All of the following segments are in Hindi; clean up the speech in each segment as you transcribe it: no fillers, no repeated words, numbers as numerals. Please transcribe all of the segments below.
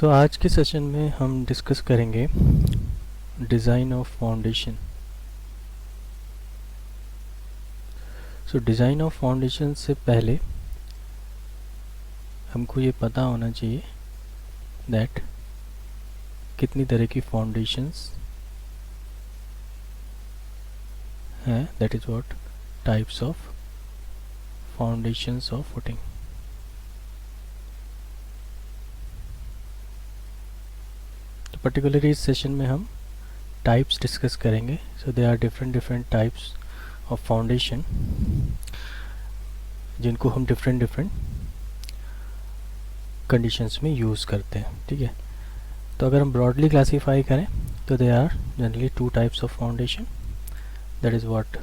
आज के सेशन में हम डिस्कस करेंगे design of foundation. Design of foundation से पहले हमको ये पता होना चाहिए दैट कितनी तरह की फाउंडेशंस हैं, that is what types of foundations of footing. Particularly इस सेशन में हम टाइप्स डिस्कस करेंगे। They are different types of foundation जिनको हम डिफरेंट कंडीशंस में यूज़ करते हैं। ठीक है, तो अगर हम ब्रॉडली क्लासीफाई करें तो they are generally two types of foundation, that is what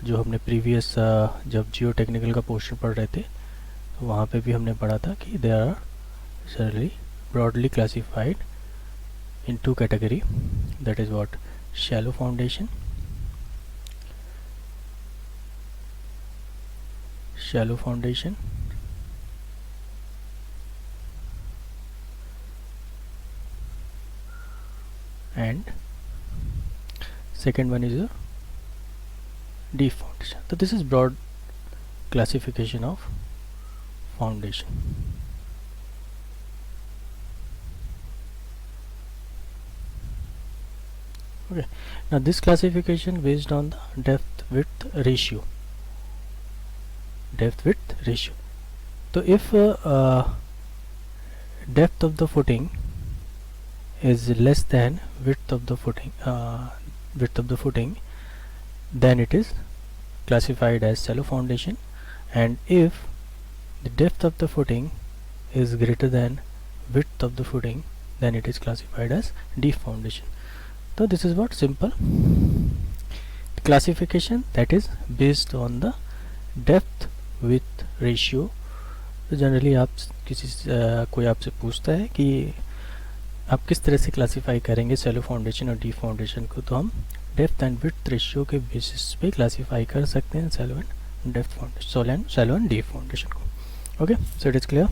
जो हमने प्रीवियस जब जियो टेक्निकल का पोर्शन पढ़ रहे थे तो वहाँ पे भी हमने पढ़ा था कि they are generally broadly classified in two category, that is what shallow foundation and second one is a deep foundation. So this is broad classification of foundation. Okay, now this classification based on the depth width ratio. So if depth of the footing is less than width of the footing, then it is classified as shallow foundation, and if the depth of the footing is greater than width of the footing, then it is classified as deep foundation. So this is what simple classification that is based on the depth width ratio. तो जनरली आप कोई आपसे पूछता है कि आप किस तरह से क्लासीफाई करेंगे शैलो फाउंडेशन और डीप फाउंडेशन को, तो हम डेप्थ एंड विड्थ रेशियो के बेसिस पे क्लासीफाई कर सकते हैं shallow and depth foundation, shallow and deep foundation को। Okay, so it is clear.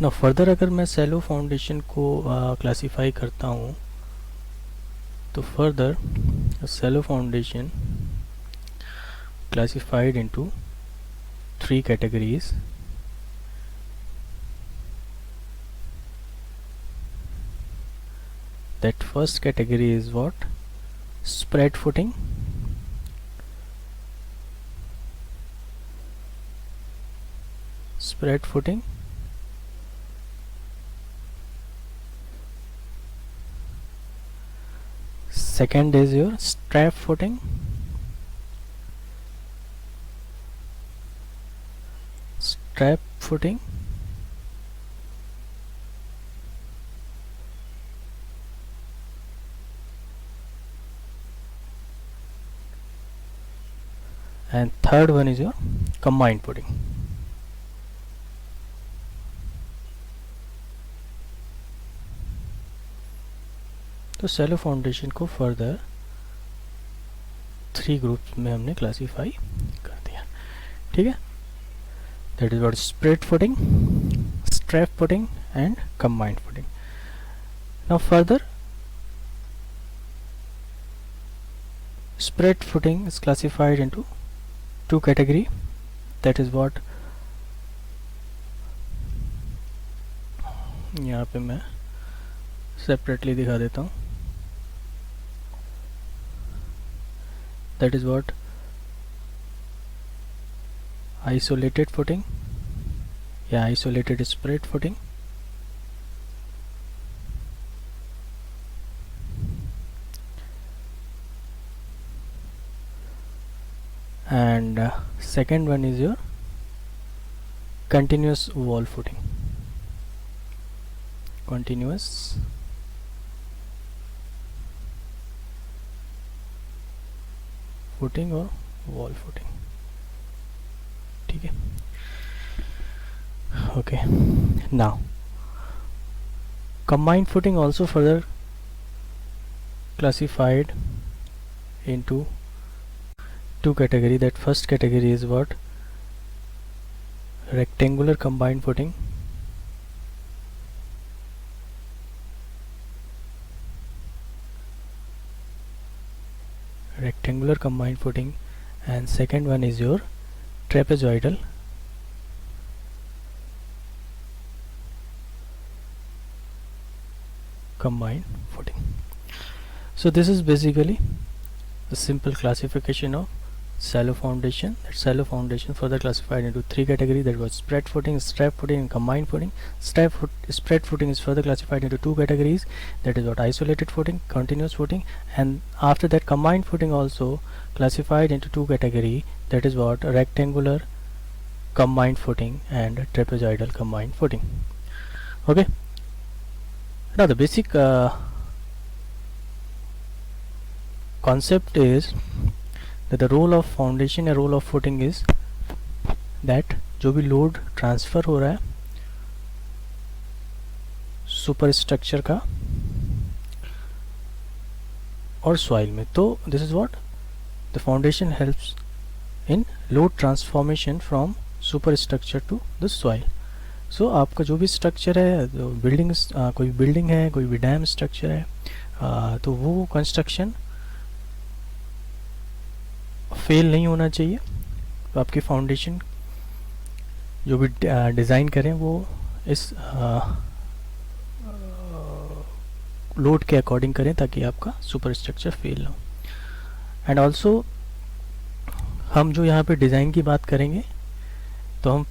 ना फर्दर अगर मैं शैलो फाउंडेशन को क्लासीफाई करता हूँ तो further shallow foundation classified into three categories. That first category is what? Spread footing. Second is your strap footing. And third one is your combined footing. तो शैलो फाउंडेशन को फर्दर थ्री ग्रुप्स में हमने क्लासीफाई कर दिया। ठीक है, that is what spread footing, strap footing and combined footing. Now further spread footing is classified into two category, that is what यहाँ पे मैं सेपरेटली दिखा देता हूँ, that is what isolated footing या isolated spread footing, and second one is your continuous wall footing, और wall footing। ठीक है, okay, now combined footing also further classified into two category. That first category is what? Rectangular combined footing. Rectangular combined footing. And second one is your trapezoidal combined footing. So this is basically a simple classification of shallow foundation. That shallow foundation further classified into three categories. That was spread footing, strap footing, and combined footing. Spread footing is further classified into two categories. That is what? Isolated footing, continuous footing, and after that combined footing also classified into two categories. That is what? Rectangular combined footing and trapezoidal combined footing. Okay. Now the basic concept is that the role of foundation and role of footing is that जो भी लोड ट्रांसफ़र हो रहा है सुपर स्ट्रक्चर का और सॉइल में, तो this is what the foundation helps in load transformation from superstructure to the soil. So आपका जो भी स्ट्रक्चर है, बिल्डिंग, कोई बिल्डिंग है, कोई भी डैम स्ट्रक्चर है, तो वो कंस्ट्रक्शन फेल नहीं होना चाहिए. तो आपकी फाउंडेशन जो भी डिज़ाइन करें वो इस लोड के अकॉर्डिंग करें ताकि आपका सुपर स्ट्रक्चर फेल ना हो. एंड ऑल्सो हम जो यहाँ पे डिज़ाइन की बात करेंगे तो हम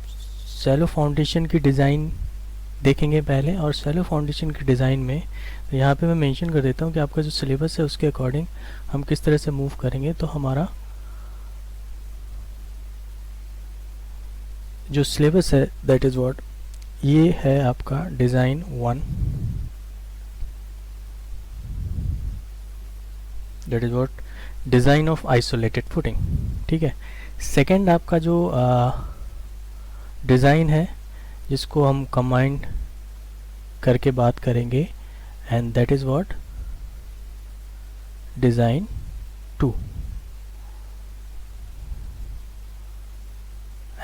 शैलो फाउंडेशन की डिज़ाइन देखेंगे पहले. और शैलो फाउंडेशन की डिज़ाइन में तो यहाँ पे मैं मेंशन कर देता हूँ कि आपका जो सिलेबस है उसके अकॉर्डिंग हम किस तरह से मूव करेंगे. तो हमारा जो सिलेबस है दैट इज़ व्हाट, ये है आपका design 1, that is what design of isolated footing. ठीक है. सेकंड आपका जो डिज़ाइन है जिसको हम कंबाइंड करके बात करेंगे, and that is what design 2.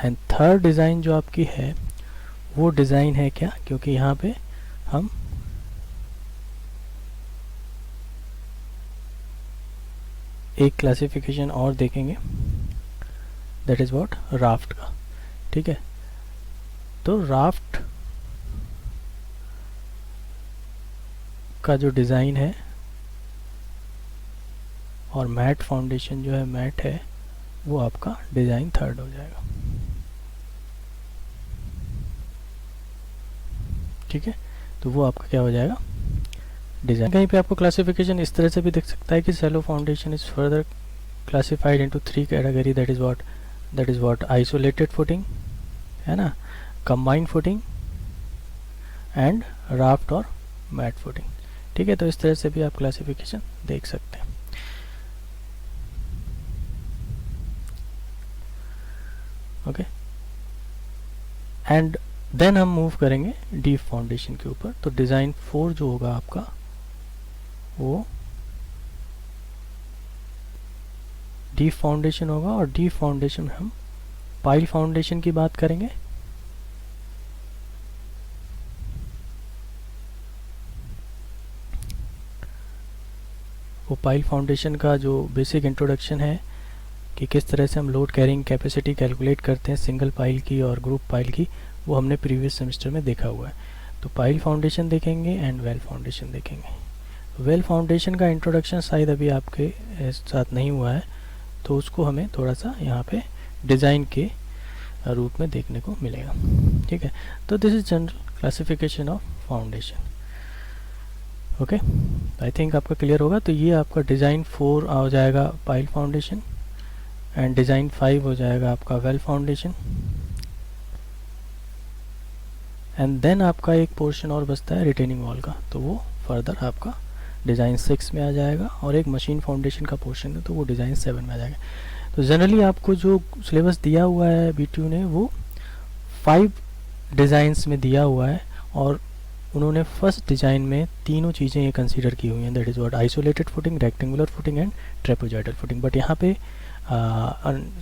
And third design जो आपकी है वो डिज़ाइन है क्या, क्योंकि यहाँ पे हम एक क्लासिफिकेशन और देखेंगे दैट इज़ व्हाट राफ्ट का. ठीक है. तो राफ्ट का जो डिज़ाइन है और मैट फाउंडेशन जो है, मैट है, वो आपका डिज़ाइन थर्ड हो जाएगा. ठीक है. तो वो आपका क्या हो जाएगा डिज़ाइन. कहीं पे आपको क्लासिफिकेशन इस तरह से भी दिख सकता है कि shallow foundation is further classified into three category. That is what isolated footing, है ना, कंबाइंड फुटिंग एंड राफ्ट और मैट फुटिंग. ठीक है. तो इस तरह से भी आप क्लासिफिकेशन देख सकते हैं. ओके. एंड देन हम मूव करेंगे डीप फाउंडेशन के ऊपर. तो डिज़ाइन 4 जो होगा आपका वो डीप फाउंडेशन होगा. और डीप फाउंडेशन में हम पाइल फाउंडेशन की बात करेंगे. वो पाइल फाउंडेशन का जो बेसिक इंट्रोडक्शन है कि किस तरह से हम लोड कैरिंग कैपेसिटी कैलकुलेट करते हैं सिंगल पाइल की और ग्रुप पाइल की, वो हमने प्रीवियस सेमेस्टर में देखा हुआ है. तो पाइल फाउंडेशन देखेंगे एंड वेल फाउंडेशन देखेंगे. वेल फाउंडेशन का इंट्रोडक्शन शायद अभी आपके साथ नहीं हुआ है, तो उसको हमें थोड़ा सा यहाँ पे डिज़ाइन के रूप में देखने को मिलेगा. ठीक है. तो this is general classification of foundation. Okay. I think आपका क्लियर होगा. तो ये आपका डिज़ाइन 4 हो जाएगा पाइल फाउंडेशन, एंड डिज़ाइन 5 हो जाएगा आपका वेल फाउंडेशन. एंड देन आपका एक पोर्शन और बचता है रिटेनिंग वॉल का, तो वो फर्दर आपका डिज़ाइन 6 में आ जाएगा. और एक मशीन फाउंडेशन का पोर्शन है तो वो डिज़ाइन 7 में आ जाएगा. तो जनरली आपको जो सिलेबस दिया हुआ है BTU ने वो 5 डिज़ाइंस में दिया हुआ है, और उन्होंने फर्स्ट डिज़ाइन में तीनों चीज़ें ये कंसीडर की हुई हैं. That is what isolated footing, rectangular footing and trapezoidal footing. But यहाँ पे सॉरी